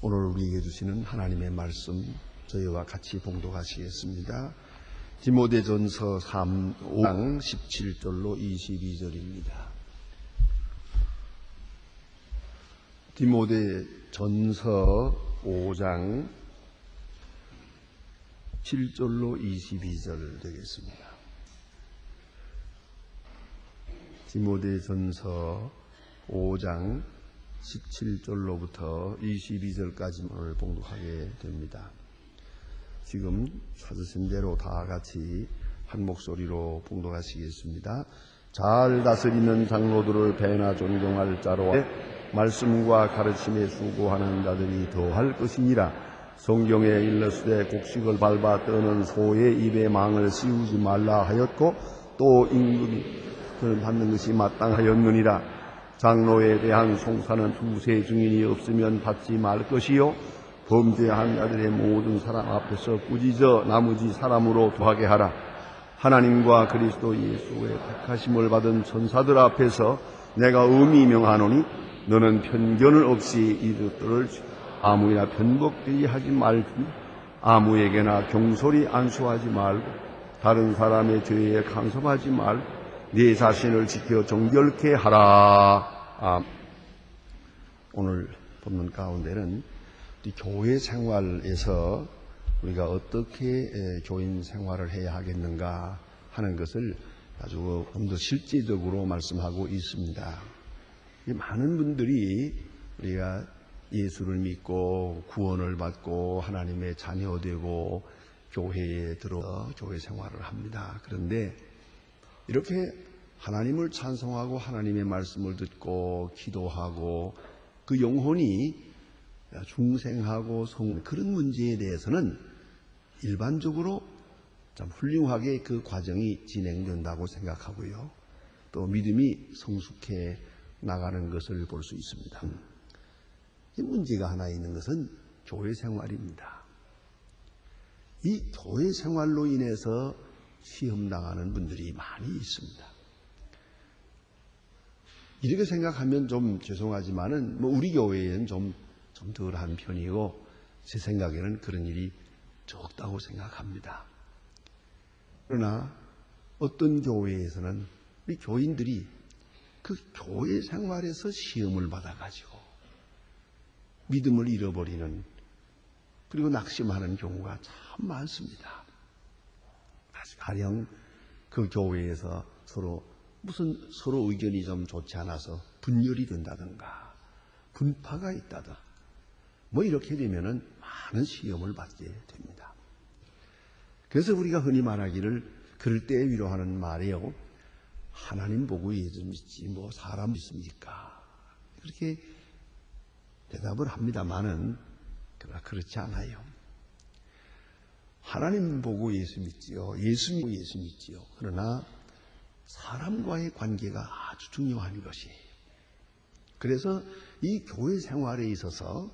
오늘 우리에게 주시는 하나님의 말씀 저희와 같이 봉독하시겠습니다. 디모데전서 5장 17절로 22절입니다. 디모데전서 5장 7절로 22절 되겠습니다. 디모데전서 5장 17절로부터 22절까지 오늘 봉독하게 됩니다. 지금 찾으신 대로 다 같이 한 목소리로 봉독하시겠습니다. 잘 다스리는 장로들을 배나 존경할 자로 말씀과 가르침에 수고하는 자들이 더할 것이니라. 성경에 일렀으되 곡식을 밟아 떠는 소의 입에 망을 씌우지 말라 하였고 또 임금이 받는 것이 마땅하였느니라. 장로에 대한 송사는 두세 증인이 없으면 받지 말 것이요 범죄한 자들의 모든 사람 앞에서 꾸짖어 나머지 사람으로 도하게 하라. 하나님과 그리스도 예수의 택하심을 받은 천사들 앞에서 내가 엄히 명하노니 너는 편견을 없이 이들을 아무에나 편복되게 하지 말고 아무에게나 경솔히 안수하지 말고 다른 사람의 죄에 간섭하지 말고 네 자신을 지켜 정결케 하라. 오늘 본문 가운데는 교회 생활에서 우리가 어떻게 교인 생활을 해야 하겠는가 하는 것을 아주 좀 더 실제적으로 말씀하고 있습니다. 많은 분들이 우리가 예수를 믿고 구원을 받고 하나님의 자녀되고 교회에 들어서 교회 생활을 합니다. 그런데 이렇게 하나님을 찬송하고 하나님의 말씀을 듣고 기도하고 그 영혼이 중생하고 그런 문제에 대해서는 일반적으로 참 훌륭하게 그 과정이 진행된다고 생각하고요. 또 믿음이 성숙해 나가는 것을 볼 수 있습니다. 이 문제가 하나 있는 것은 교회 생활입니다. 이 교회 생활로 인해서 시험당하는 분들이 많이 있습니다. 이렇게 생각하면 좀 죄송하지만은 우리 교회에는 좀 덜한 편이고 제 생각에는 그런 일이 적다고 생각합니다. 그러나 어떤 교회에서는 우리 교인들이 그 교회 생활에서 시험을 받아가지고 믿음을 잃어버리는 그리고 낙심하는 경우가 참 많습니다. 가령 그 교회에서 서로 의견이 좀 좋지 않아서 분열이 된다든가 분파가 있다든가 이렇게 되면은 많은 시험을 받게 됩니다. 그래서 우리가 흔히 말하기를 그럴 때 위로하는 말이요. 하나님 보고 예수 믿지 사람 믿습니까? 그렇게 대답을 합니다만은 그렇지 않아요. 하나님 보고 예수 믿지요. 예수 믿고 예수 믿지요. 그러나 사람과의 관계가 아주 중요한 것이에요. 그래서 이 교회 생활에 있어서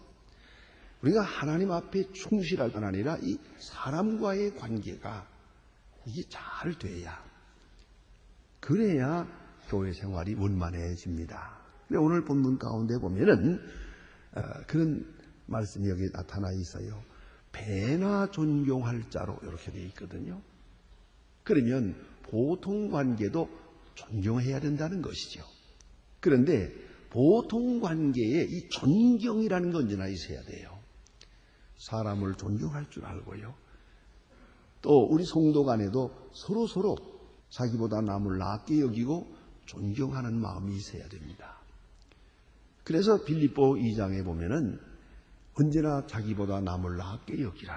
우리가 하나님 앞에 충실할 뿐 아니라 이 사람과의 관계가 이게 잘 돼야 그래야 교회 생활이 원만해집니다. 근데 오늘 본문 가운데 보면은 그런 말씀이 여기 나타나 있어요. 배나 존경할 자로 이렇게 되어 있거든요. 그러면 보통 관계도 존경해야 된다는 것이죠. 그런데 보통 관계에 이 존경이라는 건 언제나 있어야 돼요. 사람을 존경할 줄 알고요. 또 우리 성도 간에도 서로 자기보다 남을 낫게 여기고 존경하는 마음이 있어야 됩니다. 그래서 빌립보 2장에 보면은 언제나 자기보다 남을 낫게 여기라.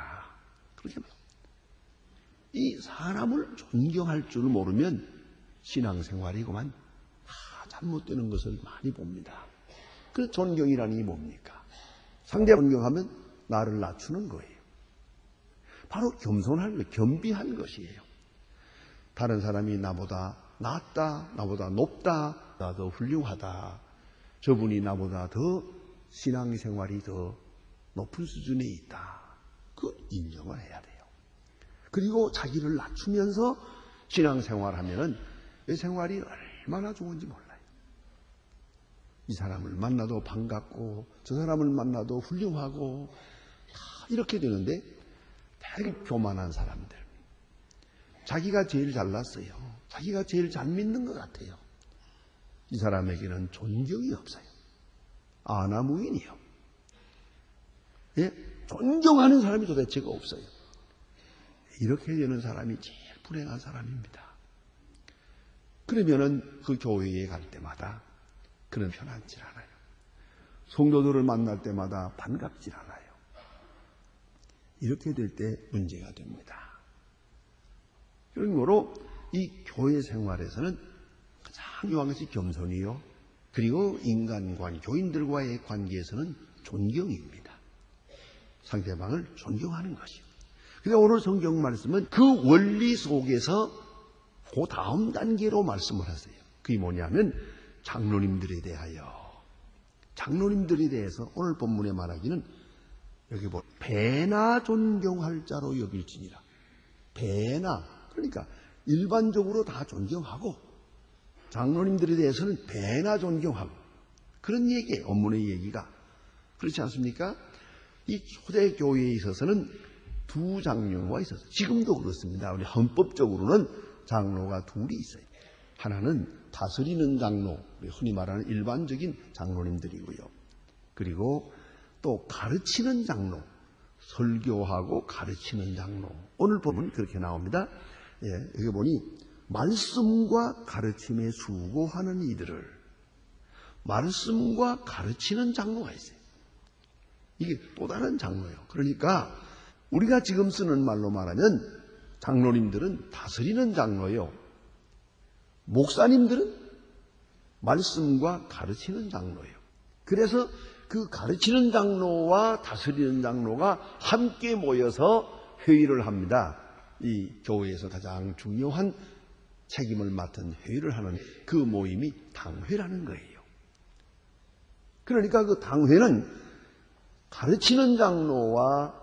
그렇게 말합니다. 이 사람을 존경할 줄 모르면 신앙생활이고만 다 잘못되는 것을 많이 봅니다. 그 존경이라는 게 뭡니까? 상대 존경하면 나를 낮추는 거예요. 바로 겸손한 거, 겸비한 것이에요. 다른 사람이 나보다 낫다, 나보다 높다, 나보다 더 훌륭하다. 저분이 나보다 더 신앙생활이 더 높은 수준에 있다. 그 인정을 해야 돼요. 그리고 자기를 낮추면서 신앙생활하면은 이 생활이 얼마나 좋은지 몰라요. 이 사람을 만나도 반갑고 저 사람을 만나도 훌륭하고 다 이렇게 되는데 되게 교만한 사람들. 자기가 제일 잘났어요. 자기가 제일 잘 믿는 것 같아요. 이 사람에게는 존경이 없어요. 아나무인이요. 예? 존경하는 사람이 도대체가 없어요. 이렇게 되는 사람이 제일 불행한 사람입니다. 그러면은 그 교회에 갈 때마다 그는 편하지 않아요. 성도들을 만날 때마다 반갑지 않아요. 이렇게 될 때 문제가 됩니다. 그러므로 이 교회 생활에서는 가장 중요한 것이 겸손이요. 그리고 인간관, 교인들과의 관계에서는 존경입니다. 상대방을 존경하는 것이요. 근데 오늘 성경 말씀은 그 원리 속에서 그 다음 단계로 말씀을 하세요. 그게 뭐냐면 장로님들에 대하여. 장로님들에 대해서 오늘 본문에 말하기는 여기 배나 존경할 자로 여길지니라. 배나. 그러니까 일반적으로 다 존경하고 장로님들에 대해서는 배나 존경하고 그런 얘기예요. 원문의 얘기가. 그렇지 않습니까? 이 초대교회에 있어서는 두 장로가 있었어요. 지금도 그렇습니다. 우리 헌법적으로는 장로가 둘이 있어요. 하나는 다스리는 장로, 흔히 말하는 일반적인 장로님들이고요. 그리고 또 가르치는 장로, 설교하고 가르치는 장로. 오늘 보면 그렇게 나옵니다. 예, 여기 보니 말씀과 가르침에 수고하는 이들을 말씀과 가르치는 장로가 있어요. 이게 또 다른 장로예요. 그러니까 우리가 지금 쓰는 말로 말하면 장로님들은 다스리는 장로요. 목사님들은 말씀과 가르치는 장로예요. 그래서 그 가르치는 장로와 다스리는 장로가 함께 모여서 회의를 합니다. 이 교회에서 가장 중요한 책임을 맡은 회의를 하는 그 모임이 당회라는 거예요. 그러니까 그 당회는 가르치는 장로와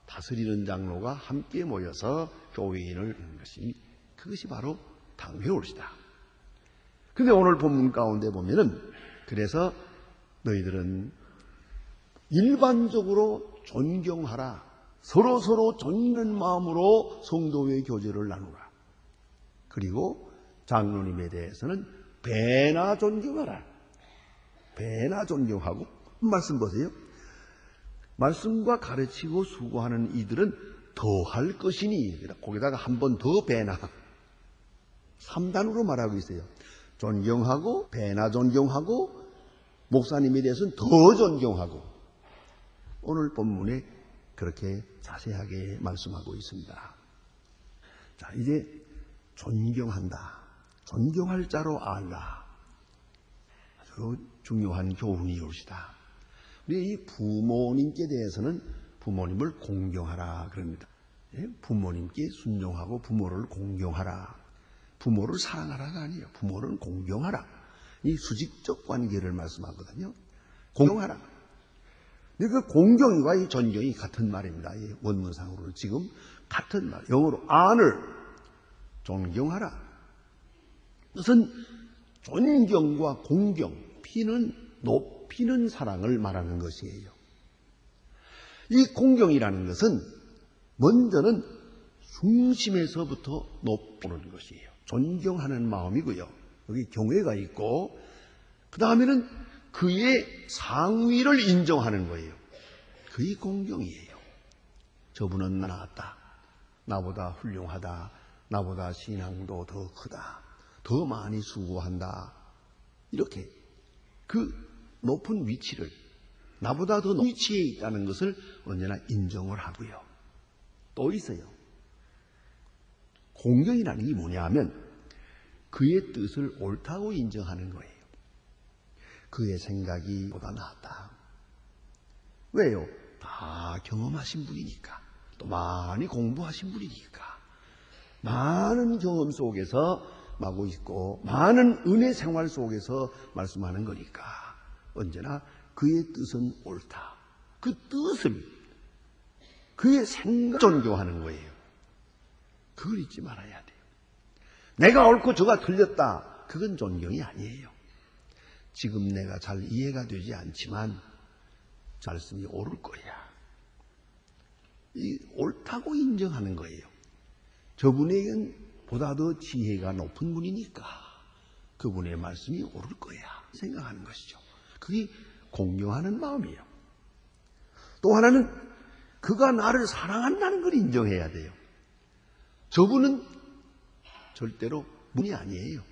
다스리는 장로가 함께 모여서 교회인을 하는 것이 그것이 바로 당회올시다. 근데 오늘 본문 가운데 보면은 그래서 너희들은 일반적으로 존경하라. 서로 존경하는 마음으로 성도의 교제를 나누라. 그리고 장로님에 대해서는 배나 존경하라. 배나 존경하고 말씀 보세요. 말씀과 가르치고 수고하는 이들은 더할 것이니 거기다가 한 번 더 배나 3단으로 말하고 있어요. 존경하고 배나 존경하고 목사님에 대해서는 더 존경하고 오늘 본문에 그렇게 자세하게 말씀하고 있습니다. 자, 이제 존경한다. 존경할 자로 알라. 아주 중요한 교훈이 옳시다. 우리 이 부모님께 대해서는 부모님을 공경하라 그럽니다. 부모님께 순종하고 부모를 공경하라. 부모를 사랑하라가 아니에요. 부모를 공경하라. 이 수직적 관계를 말씀하거든요. 공경하라. 그 공경과 이 존경이 같은 말입니다. 이 원문상으로는 지금 같은 말. 영어로 honor, 존경하라. 그것은 존경과 공경, 높이는 사랑을 말하는 것이에요. 이 공경이라는 것은 먼저는 중심에서부터 높이는 것이에요. 존경하는 마음이고요. 여기 경외가 있고 그 다음에는 그의 상위를 인정하는 거예요. 그의 공경이에요. 저분은 나았다. 나보다 훌륭하다. 나보다 신앙도 더 크다. 더 많이 수고한다. 이렇게 그 높은 위치를 나보다 더 높은 위치에 있다는 것을 언제나 인정을 하고요. 또 있어요. 공경이라는 게 뭐냐 하면 그의 뜻을 옳다고 인정하는 거예요. 그의 생각이 보다 낫다. 왜요? 다 경험하신 분이니까. 또 많이 공부하신 분이니까. 많은 경험 속에서 마고 있고 많은 은혜 생활 속에서 말씀하는 거니까 언제나 그의 뜻은 옳다. 그 뜻을 그의 생각 존경하는 거예요. 그걸 잊지 말아야 돼요. 내가 옳고 저가 틀렸다. 그건 존경이 아니에요. 지금 내가 잘 이해가 되지 않지만 말씀이 옳을 거야. 이 옳다고 인정하는 거예요. 저분에겐 보다 더 지혜가 높은 분이니까 그분의 말씀이 옳을 거야 생각하는 것이죠. 그게 공경하는 마음이에요. 또 하나는 그가 나를 사랑한다는 걸 인정해야 돼요. 저분은 절대로 분이 아니에요.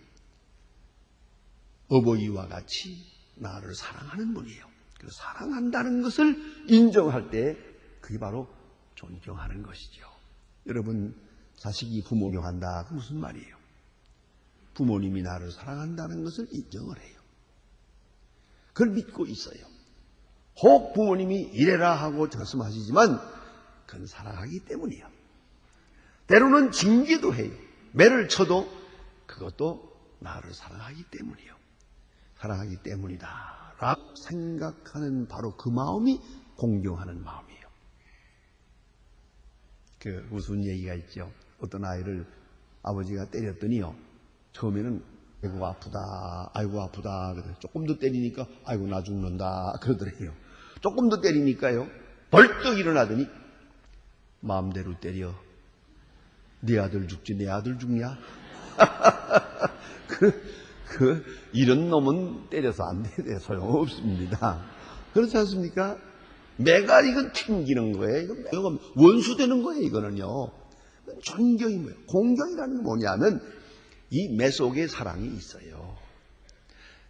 어버이와 같이 나를 사랑하는 분이에요. 그래서 사랑한다는 것을 인정할 때 그게 바로 존경하는 것이죠. 여러분, 자식이 부모 존경한다. 그 무슨 말이에요? 부모님이 나를 사랑한다는 것을 인정을 해요. 그걸 믿고 있어요. 혹 부모님이 이래라 하고 말씀하시지만 그건 사랑하기 때문이에요. 때로는 징계도 해요. 매를 쳐도 그것도 나를 사랑하기 때문이에요. 사랑하기 때문이다 라고 생각하는 바로 그 마음이 공경하는 마음이에요. 그 무슨 얘기가 있죠. 어떤 아이를 아버지가 때렸더니요, 처음에는 아이고 아프다, 아이고 아프다 그래. 조금 더 때리니까 아이고 나 죽는다 그러더래요. 조금 더 때리니까요 벌떡 일어나더니 마음대로 때려. 네 아들 죽지 내 아들 죽냐? 이런 놈은 때려서 안 돼. 소용없습니다. 그렇지 않습니까? 매가 이건 튕기는 거예요. 이건 원수 되는 거예요. 이거는요. 존경이 뭐예요? 공경이라는 게 뭐냐면 이 매 속에 사랑이 있어요.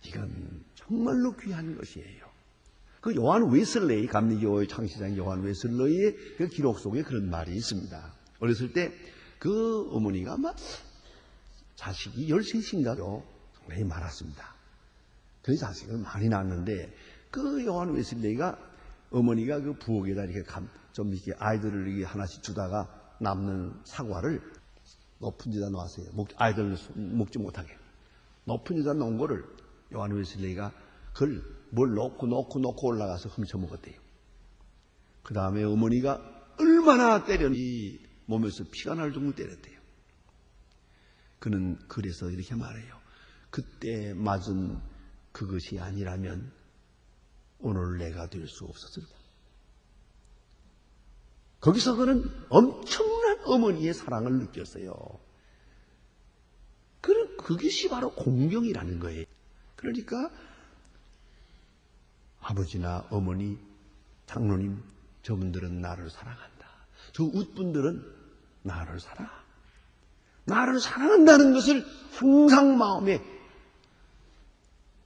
이건 정말로 귀한 것이에요. 그 요한 웨슬레이, 감리교의 창시장 요한 웨슬레이의 그 기록 속에 그런 말이 있습니다. 어렸을 때 그 어머니가 아마 자식이 13인가요? 상당히 많았습니다. 그래서 자식을 많이 낳았는데 그 요한 웨슬레이가 어머니가 그 부엌에다 이렇게 좀 이렇게 아이들을 이렇게 하나씩 주다가 남는 사과를 높은 데다 놓았어요. 아이들 먹지 못하게. 높은 데다 놓은 거를 요한 웨슬레이가 그걸 뭘 놓고 올라가서 훔쳐 먹었대요. 그 다음에 어머니가 얼마나 때렸니 몸에서 피가 날 정도 때렸대요. 그는 그래서 이렇게 말해요. 그때 맞은 그것이 아니라면 오늘 내가 될 수 없었을 거야. 거기서 그는 엄청난 어머니의 사랑을 느꼈어요. 그것이 바로 공경이라는 거예요. 그러니까 아버지나 어머니, 장로님, 저분들은 나를 사랑한다. 저 웃분들은 나를 사랑한다. 나를 사랑한다는 것을 항상 마음에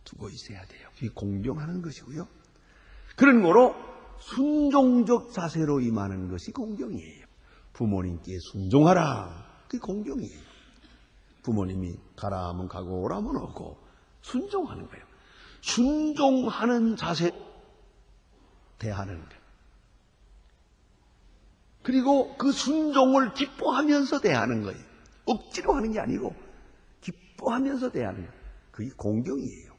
두고 있어야 돼요. 그게 공경하는 것이고요. 그런 거로 순종적 자세로 임하는 것이 공경이에요. 부모님께 순종하라. 그게 공경이에요. 부모님이 가라 하면 가고 오라 하면 오고 순종하는 거예요. 순종하는 자세 대하는 거예요. 그리고 그 순종을 기뻐하면서 대하는 거예요. 억지로 하는 게 아니고 기뻐하면서 대하는 거예요. 그게 공경이에요.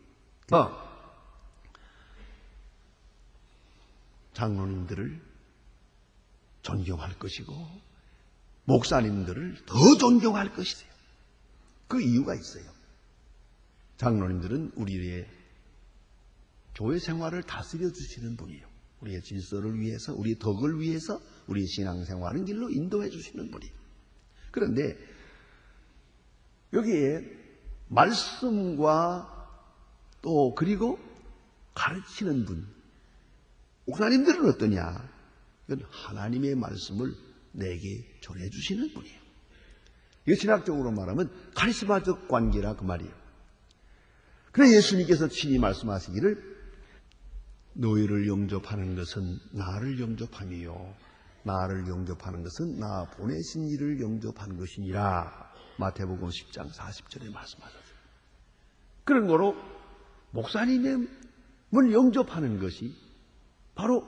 장로님들을 존경할 것이고 목사님들을 더 존경할 것이세요. 그 이유가 있어요. 장로님들은 우리의 교회 생활을 다스려 주시는 분이에요. 우리의 질서를 위해서, 우리의 덕을 위해서, 우리의 신앙생활하는 길로 인도해 주시는 분이에요. 그런데 여기에 말씀과 또 그리고 가르치는 분, 목사님들은 어떠냐? 이건 하나님의 말씀을 내게 전해주시는 분이에요. 이거 신학적으로 말하면 카리스마적 관계라 그 말이에요. 그래 예수님께서 친히 말씀하시기를 너희를 영접하는 것은 나를 영접함이요 나를 영접하는 것은 나 보내신 이를 영접한 것이니라. 마태복음 10장 40절에 말씀하셨어요. 그런 거로 목사님을 영접하는 것이 바로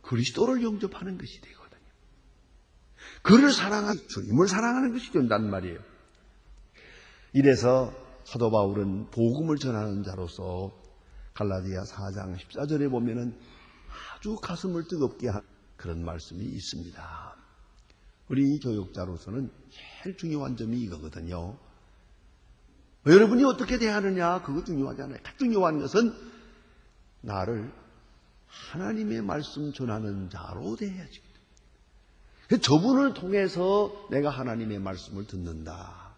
그리스도를 영접하는 것이 되거든요. 그를 사랑하는, 주님을 사랑하는 것이 된단 말이에요. 이래서 사도 바울은 복음을 전하는 자로서 갈라디아 4장 14절에 보면은 아주 가슴을 뜨겁게 한 그런 말씀이 있습니다. 우리 교육자로서는 제일 중요한 점이 이거거든요. 여러분이 어떻게 대하느냐, 그거 중요하지 않아요. 중요한 것은 나를 하나님의 말씀 전하는 자로 대해야지. 저분을 통해서 내가 하나님의 말씀을 듣는다.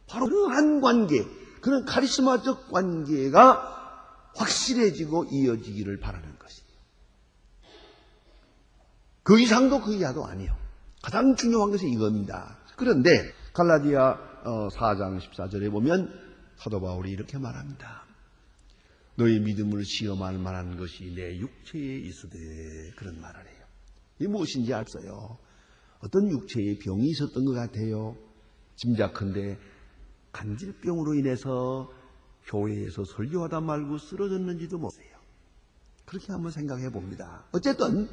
바로 그러한 관계, 그런 카리스마적 관계가 확실해지고 이어지기를 바라는 것이에요. 그 이상도 그 이하도 아니에요. 가장 중요한 것이 이겁니다. 그런데 갈라디아 4장 14절에 보면 사도 바울이 이렇게 말합니다. 너의 믿음을 시험할 만한 것이 내 육체에 있으되, 그런 말을 해요. 이게 무엇인지 알았어요. 어떤 육체에 병이 있었던 것 같아요. 짐작컨대 간질병으로 인해서 교회에서 설교하다 말고 쓰러졌는지도 모르세요. 그렇게 한번 생각해 봅니다. 어쨌든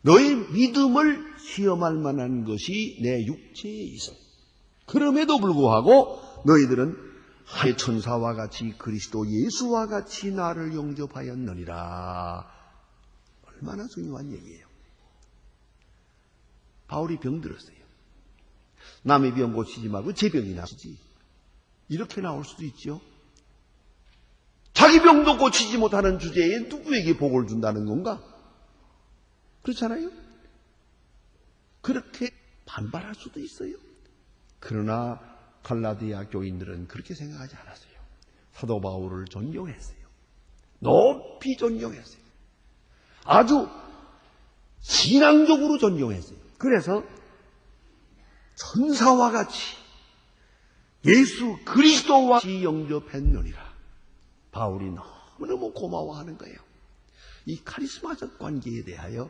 너의 믿음을 시험할 만한 것이 내 육체에 있어. 그럼에도 불구하고 너희들은 하의 천사와 같이 그리스도 예수와 같이 나를 영접하였느니라. 얼마나 중요한 얘기예요. 바울이 병들었어요. 남의 병 고치지 말고 제 병이 나시지. 이렇게 나올 수도 있죠. 자기 병도 고치지 못하는 주제에 누구에게 복을 준다는 건가? 그렇잖아요. 그렇게 반발할 수도 있어요. 그러나 갈라디아 교인들은 그렇게 생각하지 않았어요. 사도 바울을 존경했어요. 높이 존경했어요. 아주 신앙적으로 존경했어요. 그래서 천사와 같이 예수 그리스도와 같이 영접했느니라. 바울이 너무너무 고마워하는 거예요. 이 카리스마적 관계에 대하여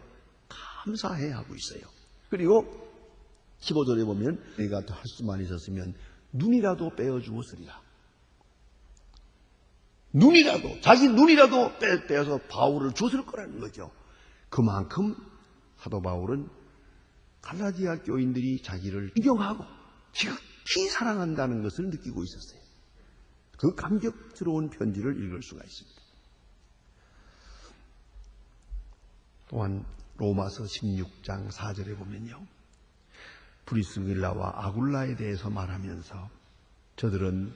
감사해야 하고 있어요. 그리고 15절에 보면 내가 할 수만 있었으면 눈이라도 빼어주었으리라. 눈이라도, 자기 눈이라도 빼서 바울을 줬을 거라는 거죠. 그만큼 사도 바울은 갈라디아 교인들이 자기를 존경하고 지극히 사랑한다는 것을 느끼고 있었어요. 그 감격스러운 편지를 읽을 수가 있습니다. 또한 로마서 16장 4절에 보면요, 브리스길라와 아굴라에 대해서 말하면서 저들은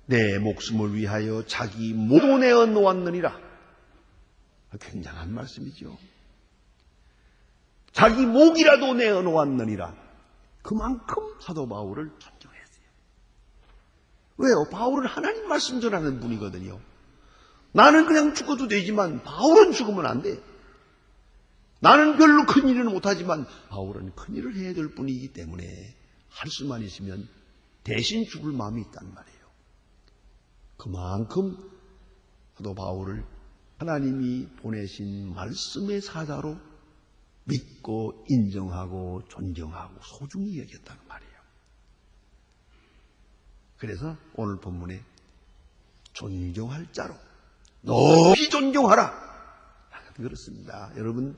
내 목숨을 위하여 자기 목을 내어 놓았느니라. 굉장한 말씀이죠. 자기 목이라도 내어 놓았느니라. 그만큼 사도 바울을 존경했어요. 왜요? 바울은 하나님 말씀 전하는 분이거든요. 나는 그냥 죽어도 되지만 바울은 죽으면 안 돼. 나는 별로 큰 일은 못하지만 바울은 큰 일을 해야 될 분이기 때문에 할 수만 있으면 대신 죽을 마음이 있단 말이에요. 그만큼 사도 바울을 하나님이 보내신 말씀의 사자로 믿고 인정하고 존경하고 소중히 여겼다는 말이에요. 그래서 오늘 본문에 존경할 자로 높이 존경하라. 그렇습니다. 여러분,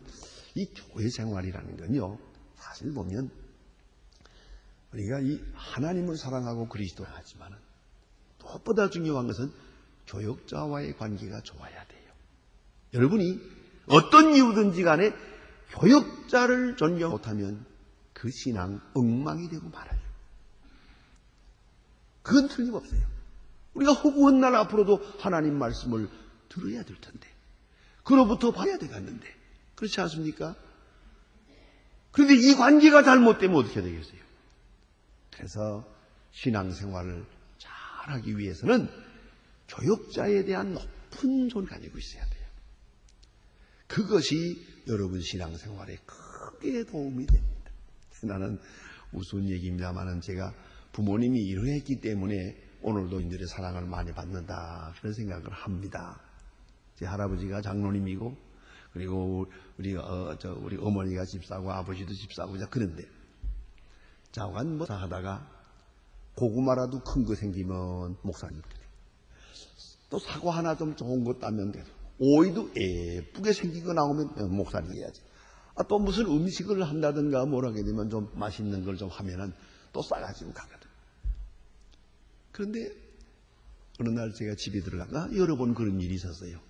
이 교회 생활이라는 건요, 사실 보면 우리가 이 하나님을 사랑하고 그리스도를 하지만 무엇보다 중요한 것은 교역자와의 관계가 좋아야 돼요. 여러분이 어떤 이유든지 간에 교역자를 존경 못하면 그 신앙 엉망이 되고 말아요. 그건 틀림없어요. 우리가 허구한 날 앞으로도 하나님 말씀을 들어야 될 텐데, 그로부터 봐야 되겠는데, 그렇지 않습니까? 그런데 이 관계가 잘못되면 어떻게 되겠어요? 그래서 신앙생활을 잘하기 위해서는 교역자에 대한 높은 존을 가지고 있어야 돼요. 그것이 여러분 신앙생활에 크게 도움이 됩니다. 나는 우스운 얘기입니다만은 제가 부모님이 이러했기 때문에 오늘도 인들의 사랑을 많이 받는다, 그런 생각을 합니다. 제 할아버지가 장로님이고, 그리고 우리 어머니가 집사고 아버지도 집사고, 그런데 자관 뭐 하다가 고구마라도 큰 거 생기면 목사님, 또 사과 하나 좀 좋은 거 따면 돼. 오이도 예쁘게 생긴 거 나오면 목사님 해야지. 또 무슨 음식을 한다든가 뭘 하게 되면 좀 맛있는 걸 좀 하면은 또 싸가지고 가거든. 그런데 어느 날 제가 집에 들어가가 여러 번 그런 일이 있었어요.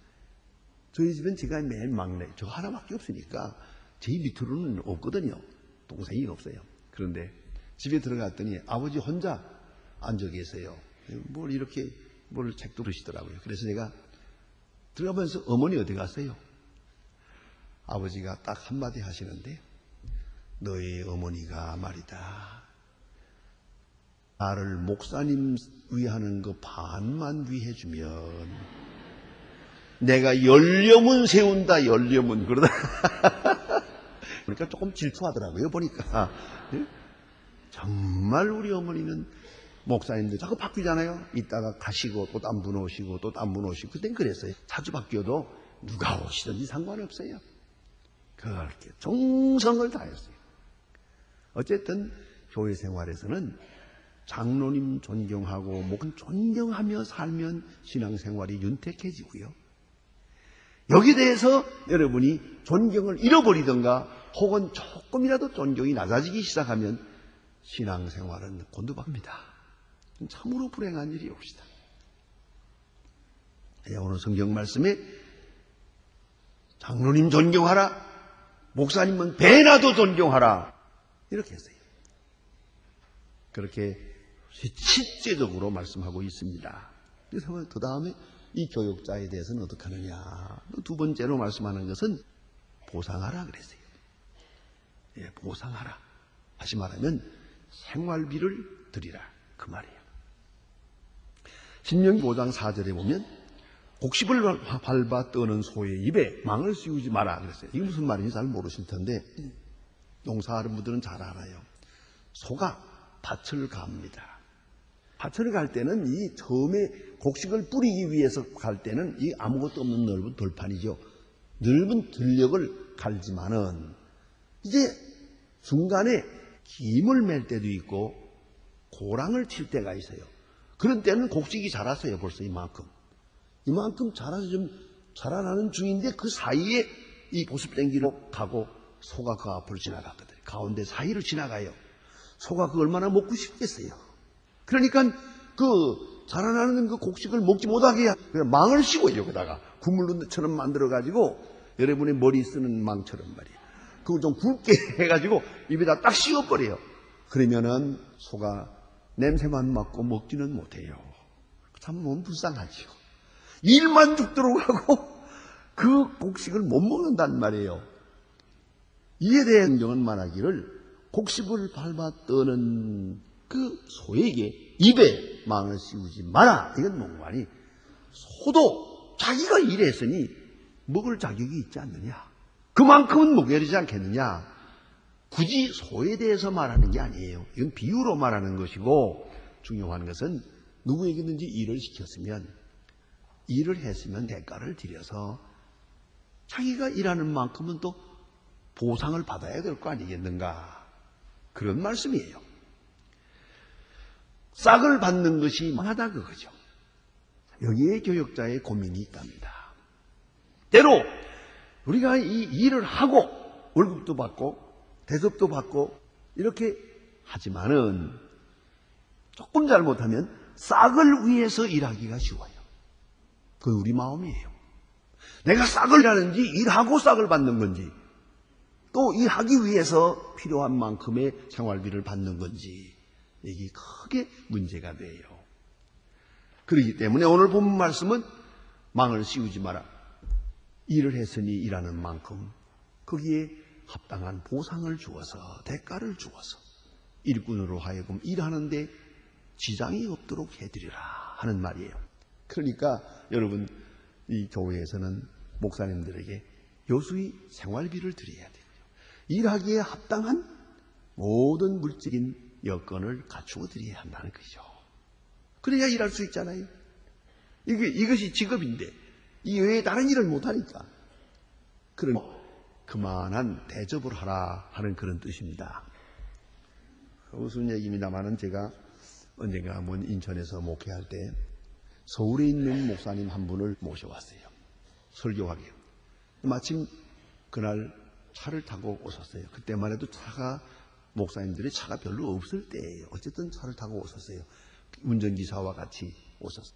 저희 집은 제가 맨 막내, 저 하나밖에 없으니까 제 밑으로는 없거든요. 동생이 없어요. 그런데 집에 들어갔더니 아버지 혼자 앉아 계세요. 뭘 이렇게 뭘 책도 그러시더라고요. 그래서 제가 들어가면서 어머니 어디 갔어요? 아버지가 딱 한마디 하시는데, 너희 어머니가 말이다, 나를 목사님 위하는 거 반만 위해주면 내가 열려문 세운다. 열려문 그러다. 그러니까 조금 질투하더라고요. 보니까 정말 우리 어머니는 목사님들 자꾸 바뀌잖아요. 이따가 가시고 또 딴 분 오시고 또 딴 분 오시고. 그땐 그랬어요. 자주 바뀌어도 누가 오시든지 상관없어요. 그렇게 정성을 다했어요. 어쨌든 교회 생활에서는 장로님 존경하고 목은 존경하며 살면 신앙생활이 윤택해지고요. 여기에 대해서 여러분이 존경을 잃어버리든가 혹은 조금이라도 존경이 낮아지기 시작하면 신앙생활은 곤두박입니다. 참으로 불행한 일이 옵시다. 오늘 성경 말씀에 장로님 존경하라, 목사님은 배나도 존경하라 이렇게 했어요. 그렇게 실제적으로 말씀하고 있습니다. 그래서 그 다음에 이 교육자에 대해서는 어떻게 하느냐. 두 번째로 말씀하는 것은 보상하라 그랬어요. 예, 보상하라. 다시 말하면 생활비를 드리라 그 말이에요. 신명기 5장 4절에 보면 곡식을 밟아 떠는 소의 입에 망을 씌우지 마라 그랬어요. 이게 무슨 말인지 잘 모르실 텐데 농사하는 분들은 잘 알아요. 소가 밭을 갑니다. 밭을 갈 때는 이 처음에 곡식을 뿌리기 위해서 갈 때는 이 아무것도 없는 넓은 돌판이죠. 넓은 들녘을 갈지만은 이제 중간에 김을 맬 때도 있고 고랑을 칠 때가 있어요. 그런 때는 곡식이 자랐어요. 벌써 이만큼 자라서 좀 자라나는 중인데 그 사이에 이 보습땡기로 가고 소가 그 앞으로 지나갔거든요. 가운데 사이를 지나가요. 소가 그 얼마나 먹고 싶겠어요. 그러니까 그 자라나는 그 곡식을 먹지 못하게 그냥 망을 씌워요. 여기다가 구물처럼 만들어가지고 여러분의 머리 쓰는 망처럼 말이에요. 그걸 좀 굵게 해가지고 입에다 딱 씌워버려요. 그러면은 소가 냄새만 맡고 먹지는 못해요. 참 너무 불쌍하죠. 일만 죽도록 하고 그 곡식을 못 먹는단 말이에요. 이에 대해 성경은 말하기를 곡식을 밟아 떠는 그 소에게 입에 망을 씌우지 마라. 이건 뭔가니 소도 자기가 일했으니 먹을 자격이 있지 않느냐. 그만큼은 먹여야 되지 않겠느냐. 굳이 소에 대해서 말하는 게 아니에요. 이건 비유로 말하는 것이고 중요한 것은 누구에게든지 일을 시켰으면 일을 했으면 대가를 들여서 자기가 일하는 만큼은 또 보상을 받아야 될 거 아니겠는가. 그런 말씀이에요. 싹을 받는 것이 망하다 그거죠. 여기에 교역자의 고민이 있답니다. 때로 우리가 이 일을 하고 월급도 받고 대접도 받고 이렇게 하지만은 조금 잘못하면 싹을 위해서 일하기가 쉬워요. 그건 우리 마음이에요. 내가 싹을 일하는지 일하고 싹을 받는 건지 또 일하기 위해서 필요한 만큼의 생활비를 받는 건지 이게 크게 문제가 돼요. 그렇기 때문에 오늘 본 말씀은 망을 씌우지 마라. 일을 했으니 일하는 만큼 거기에 합당한 보상을 주어서 대가를 주어서 일꾼으로 하여금 일하는데 지장이 없도록 해드리라 하는 말이에요. 그러니까 여러분 이 교회에서는 목사님들에게 요수히 생활비를 드려야 되고요. 일하기에 합당한 모든 물질인 여건을 갖추어 드려야 한다는 것이죠. 그래야 일할 수 있잖아요. 이것이 직업인데 이 외에 다른 일을 못하니까. 그런 그만한 대접을 하라 하는 그런 뜻입니다. 무슨 얘기입니다만은 제가 언젠가 먼 인천에서 목회할 때 서울에 있는 목사님 한 분을 모셔왔어요. 설교하게. 마침 그날 차를 타고 오셨어요. 그때만 해도 목사님들이 차가 별로 없을 때예요. 어쨌든 차를 타고 오셨어요. 운전기사와 같이 오셨어요.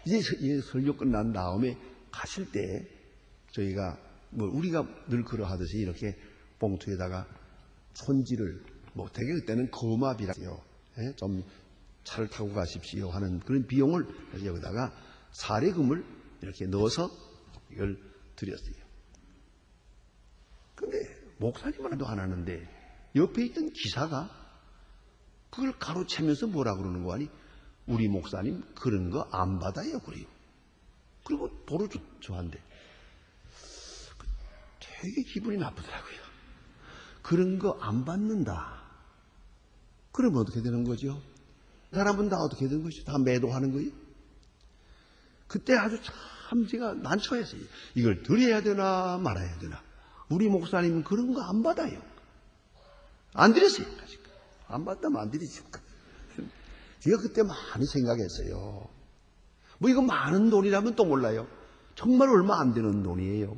이제 설교 끝난 다음에 가실 때 저희가 우리가 늘 그러하듯이 이렇게 봉투에다가 손지를 되게 그때는 거마비라요. 좀 차를 타고 가십시오 하는 그런 비용을 여기다가 사례금을 이렇게 넣어서 이걸 드렸어요. 근데 목사님은 안 하는데 옆에 있던 기사가 그걸 가로채면서 뭐라 그러는 거 아니? 우리 목사님 그런 거 안 받아요 그래요. 그리고 도로 저한테 되게 기분이 나쁘더라고요. 그런 거 안 받는다. 그러면 어떻게 되는 거죠? 사람은 다 어떻게 되는 것이죠? 다 매도하는 거예요? 그때 아주 참 제가 난처했어요. 이걸 드려야 되나 말아야 되나. 우리 목사님은 그런 거 안 받아요. 안 드렸어요. 안 받다면 안 드리죠. 제가 그때 많이 생각했어요. 뭐 이거 많은 돈이라면 또 몰라요. 정말 얼마 안 되는 돈이에요.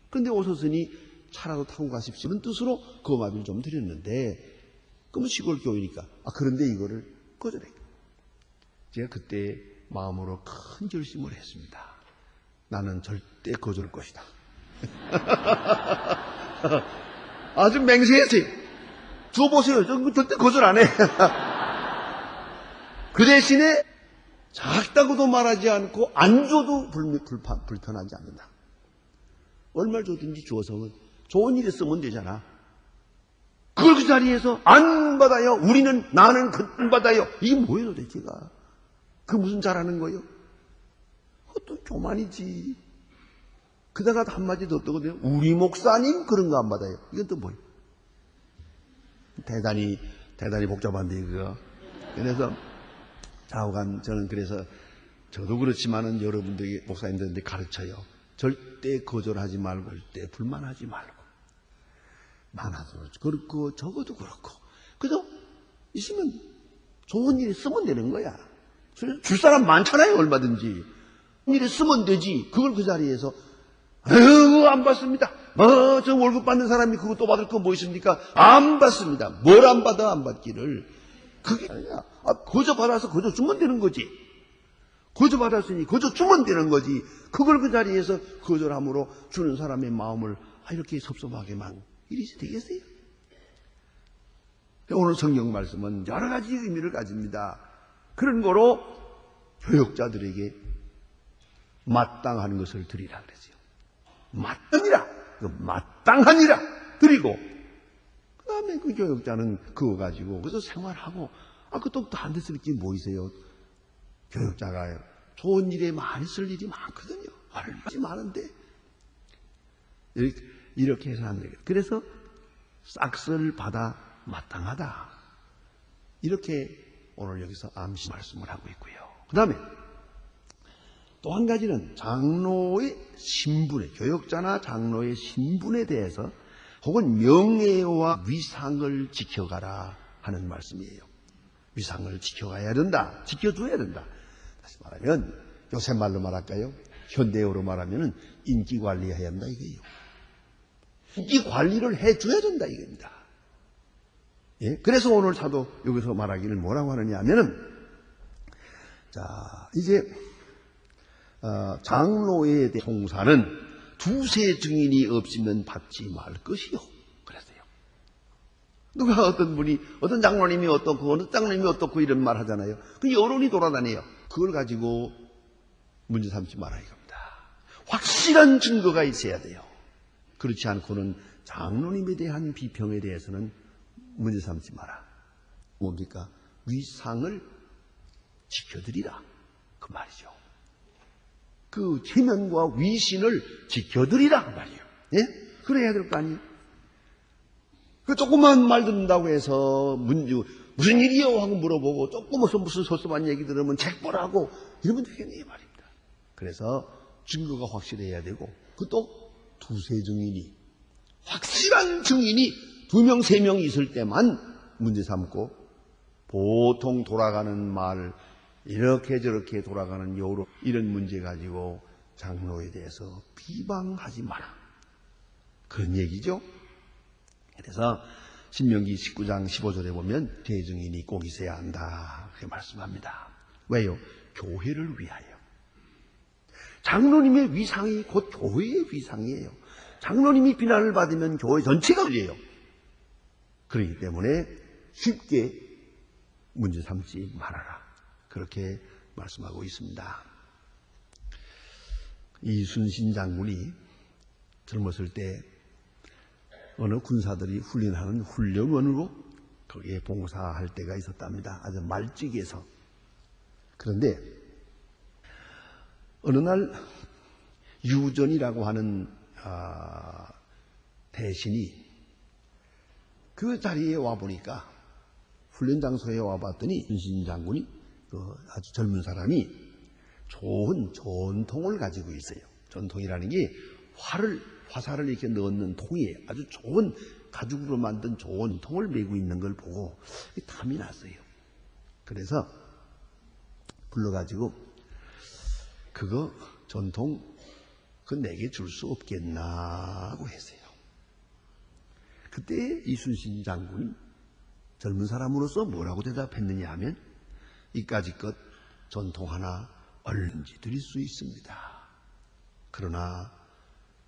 그런데 오셨으니 차라도 타고 가십시오. 그런 뜻으로 거마비를 좀 드렸는데, 그러면 시골 교회니까. 그런데 이거를 거절해. 제가 그때 마음으로 큰 결심을 했습니다. 나는 절대 거절할 것이다. 아주 맹세했어요. 줘보세요. 저 절대 거절 안 해. 그 대신에 작다고도 말하지 않고 안 줘도 불편하지 않는다. 얼마를 줬든지 줘서 좋은 일에 쓰면 되잖아. 그걸 그 자리에서 안 받아요. 나는 안 받아요. 이게 뭐예요 도대체가. 그 무슨 잘하는 거예요? 그것도 교만이지. 그다가 한마디 더 떠거든요. 우리 목사님 그런 거 안 받아요. 이건 또 뭐예요? 대단히 복잡한데 그거. 그래서 좌우간 저는 그래서 저도 그렇지만은 여러분들이 목사님들한테 가르쳐요. 절대 거절하지 말고 절대 불만하지 말고. 많아도 그렇고 적어도 그렇고. 그래서 있으면 좋은 일에 쓰면 되는 거야. 줄 사람 많잖아요. 얼마든지. 일에 쓰면 되지. 그걸 그 자리에서 안 받습니다. 저 월급 받는 사람이 그거 또 받을 거 뭐 있습니까? 안 받습니다. 뭘 안 받아 안 받기를. 그게 아니야. 거저 받아서 거저 주면 되는 거지. 거저 받았으니 거저 주면 되는 거지. 그걸 그 자리에서 거절함으로 주는 사람의 마음을 이렇게 섭섭하게만 이리 되겠어요? 오늘 성경 말씀은 여러 가지 의미를 가집니다. 그런 거로 교역자들에게 마땅한 것을 드리라 그랬어요. 마땅하니라 드리고, 그 다음에 그 교역자는 그거 가지고 그래서 생활하고. 그것도 안 됐을 게 뭐 있어요? 교역자가 좋은 일에 많이 쓸 일이 많거든요. 얼마나 많은데 이렇게 해서 안 되겠다. 그래서 싹쓸 받아 마땅하다. 이렇게 오늘 여기서 암시 말씀을 하고 있고요. 그 다음에 또 한 가지는 장로의 신분에, 교역자나 장로의 신분에 대해서 혹은 명예와 위상을 지켜가라 하는 말씀이에요. 위상을 지켜가야 된다. 지켜줘야 된다. 다시 말하면 요새 말로 말할까요? 현대어로 말하면 인기 관리해야 한다 이거예요. 인기 관리를 해줘야 된다 이겁니다. 예? 그래서 오늘 사도 여기서 말하기를 뭐라고 하느냐 하면은, 자, 이제 장로에 대한 송사는 두세 증인이 없으면 받지 말 것이요. 그랬어요. 누가 어떤 분이, 어떤 장로님이 어떻고, 어느 장로님이 어떻고 이런 말 하잖아요. 그 여론이 돌아다녀요. 그걸 가지고 문제 삼지 마라 이겁니다. 확실한 증거가 있어야 돼요. 그렇지 않고는 장로님에 대한 비평에 대해서는 문제 삼지 마라. 뭡니까? 위상을 지켜드리라. 그 말이죠. 그 체면과 위신을 지켜드리라. 그 말이에요. 예? 그래야 될 거 아니에요? 그 조그만 말 듣는다고 해서 무슨 일이요? 하고 물어보고 조금 무슨 소소한 얘기 들으면 책 보라고 이러면 되겠네 말입니다. 그래서 증거가 확실해야 되고, 그것도 두세 증인이, 확실한 증인이 2명, 3명 있을 때만 문제 삼고, 보통 돌아가는 말, 이렇게 저렇게 돌아가는 여로 이런 문제 가지고 장로에 대해서 비방하지 마라. 그런 얘기죠. 그래서 신명기 19장 15절에 보면 대증인이 꼭 있어야 한다. 그렇게 말씀합니다. 왜요? 교회를 위하여. 장로님의 위상이 곧 교회의 위상이에요. 장로님이 비난을 받으면 교회 전체가 걸려요. 그렇기 때문에 쉽게 문제 삼지 말아라. 그렇게 말씀하고 있습니다. 이순신 장군이 젊었을 때 어느 군사들이 훈련하는 훈련원으로 거기에 봉사할 때가 있었답니다. 아주 말찍에서. 그런데 어느 날 유전이라고 하는 대신이 그 자리에 와보니까, 훈련 장소에 와봤더니 이순신 장군이 아주 젊은 사람이 좋은 전통을 가지고 있어요. 전통이라는 게 화살을 이렇게 넣는 통에 아주 좋은 가죽으로 만든 좋은 통을 메고 있는 걸 보고 탐이 났어요. 그래서 불러가지고 그거 전통 내게 줄 수 없겠나 하고 했어요. 그때 이순신 장군이 젊은 사람으로서 뭐라고 대답했느냐 하면, 이까지 것 전통 하나 얼른지 드릴 수 있습니다. 그러나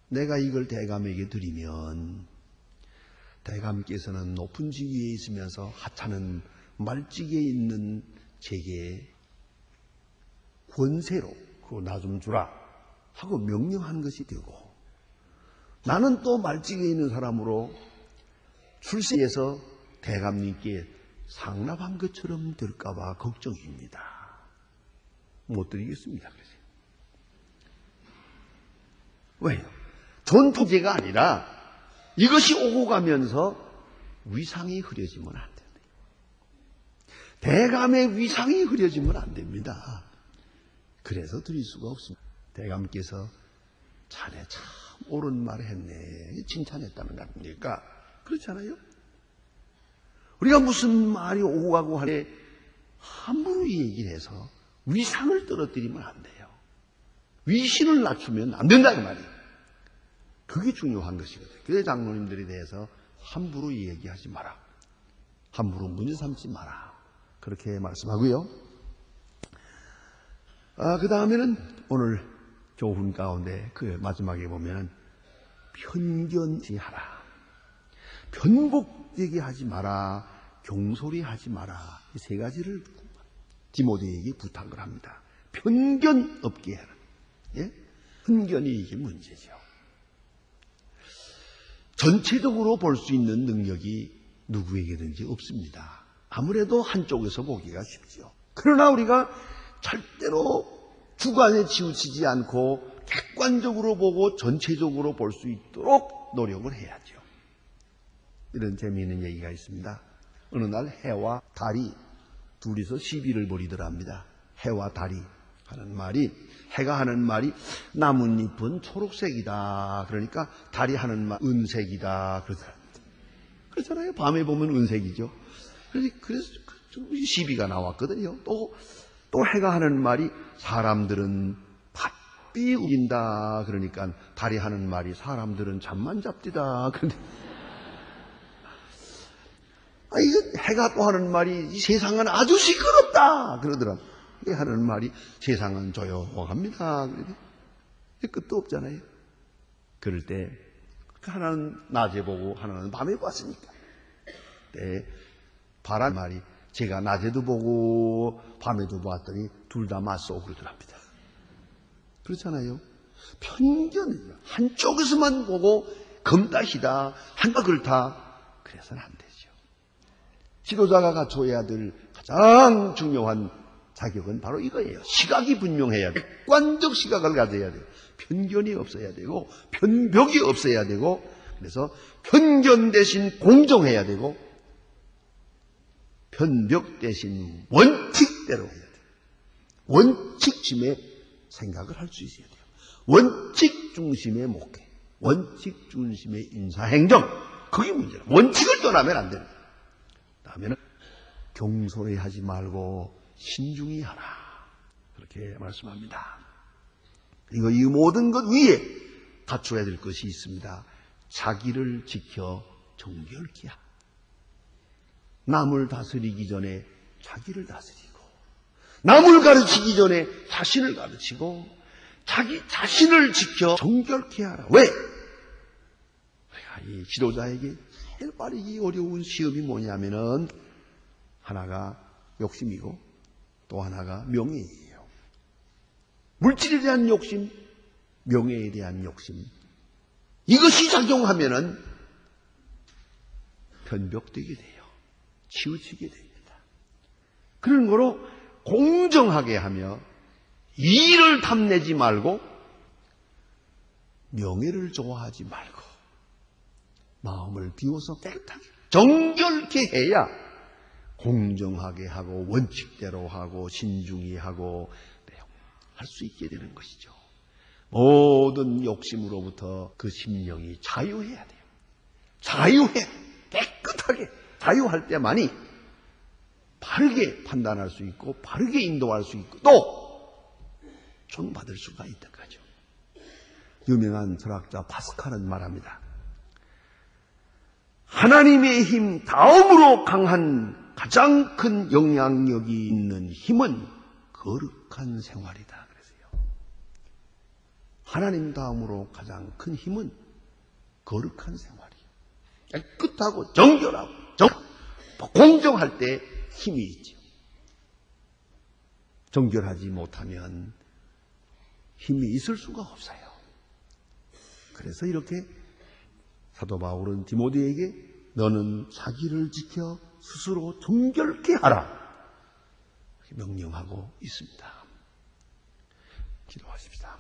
내가 이걸 대감에게 드리면 대감께서는 높은 지위에 있으면서 하찮은 말직에 있는 제게 권세로 그거 나 좀 주라 하고 명령한 것이 되고, 나는 또 말직에 있는 사람으로 출세해서 대감님께 상납한 것처럼 될까봐 걱정입니다. 못 드리겠습니다. 그러세요. 왜요? 전통제가 아니라 이것이 오고 가면서 위상이 흐려지면 안 됩니다. 대감의 위상이 흐려지면 안 됩니다. 그래서 드릴 수가 없습니다. 대감께서 자네 참 옳은 말 했네, 칭찬했다는 거 아닙니까? 그렇잖아요. 우리가 무슨 말이 오고 가고 할 때 함부로 얘기를 해서 위상을 떨어뜨리면 안 돼요. 위신을 낮추면 안 된다 그 말이에요. 그게 중요한 것이거든요. 그래서 장로님들에 대해서 함부로 얘기하지 마라. 함부로 문제 삼지 마라. 그렇게 말씀하고요. 그 다음에는 오늘 교훈 가운데 그 마지막에 보면 편견지하라. 편곡되게 하지 마라. 경솔히 하지 마라. 이 세 가지를 디모데에게 부탁을 합니다. 편견 없게 해라. 예? 편견이 이게 문제죠. 전체적으로 볼 수 있는 능력이 누구에게든지 없습니다. 아무래도 한쪽에서 보기가 쉽죠. 그러나 우리가 절대로 주관에 치우치지 않고 객관적으로 보고 전체적으로 볼 수 있도록 노력을 해야죠. 이런 재미있는 얘기가 있습니다. 어느 날 해와 달이 둘이서 시비를 벌이더랍니다. 해와 달이 하는 말이, 해가 하는 말이 나뭇잎은 초록색이다. 그러니까 달이 하는 말 은색이다. 그러더랍니다. 그렇잖아요. 밤에 보면 은색이죠. 그래서 시비가 나왔거든요. 또 해가 하는 말이 사람들은 바삐 우긴다. 그러니까 달이 하는 말이 사람들은 잠만 잡디다. 그런데 이거 해가 또 하는 말이 이 세상은 아주 시끄럽다. 그러더라. 하는 말이 세상은 조용합니다. 끝도 없잖아요. 그럴 때 하나는 낮에 보고 하나는 밤에 봤으니까. 바란 말이 제가 낮에도 보고 밤에도 봤더니 둘 다 맞소 그러더랍니다. 그렇잖아요. 편견이죠. 한쪽에서만 보고 검다시다, 한가 그렇다. 그래서는 안 되죠. 지도자가 갖춰야 될 가장 중요한 자격은 바로 이거예요. 시각이 분명해야 돼요. 객관적 시각을 가져야 돼요. 편견이 없어야 되고 편벽이 없어야 되고, 그래서 편견 대신 공정해야 되고 편벽 대신 원칙대로 해야 돼요. 원칙심의 생각을 할 수 있어야 돼요. 원칙 중심의 목회, 원칙 중심의 인사행정, 그게 문제라. 원칙을 떠나면 안 됩니다. 다음에는 경솔히 하지 말고 신중히 하라. 그렇게 말씀합니다. 그리고 이 모든 것 위에 갖춰야 될 것이 있습니다. 자기를 지켜 정결케 하라. 남을 다스리기 전에 자기를 다스리고, 남을 가르치기 전에 자신을 가르치고, 자기 자신을 지켜 정결케 하라. 왜? 이 지도자에게 제일 빠르기 어려운 시험이 뭐냐면은, 하나가 욕심이고 또 하나가 명예예요. 물질에 대한 욕심, 명예에 대한 욕심. 이것이 작용하면은 변벽되게 돼요. 치우치게 됩니다. 그런 거로 공정하게 하며 이를 탐내지 말고 명예를 좋아하지 말고 마음을 비워서 깨끗하게 정결케 해야 공정하게 하고 원칙대로 하고 신중히 하고 할 수 있게 되는 것이죠. 모든 욕심으로부터 그 심령이 자유해야 돼요. 자유해. 깨끗하게 자유할 때만이 바르게 판단할 수 있고 바르게 인도할 수 있고 또 존받을 수가 있는 거죠. 유명한 철학자 파스칼은 말합니다. 하나님의 힘 다음으로 강한 가장 큰 영향력이 있는 힘은 거룩한 생활이다. 그래서요. 하나님 다음으로 가장 큰 힘은 거룩한 생활이에요. 깨끗하고 정결하고 공정할 때 힘이 있죠. 정결하지 못하면 힘이 있을 수가 없어요. 그래서 이렇게 사도 바울은 디모데에게 너는 자기를 지켜 스스로 정결케 하라 명령하고 있습니다. 기도하십시다.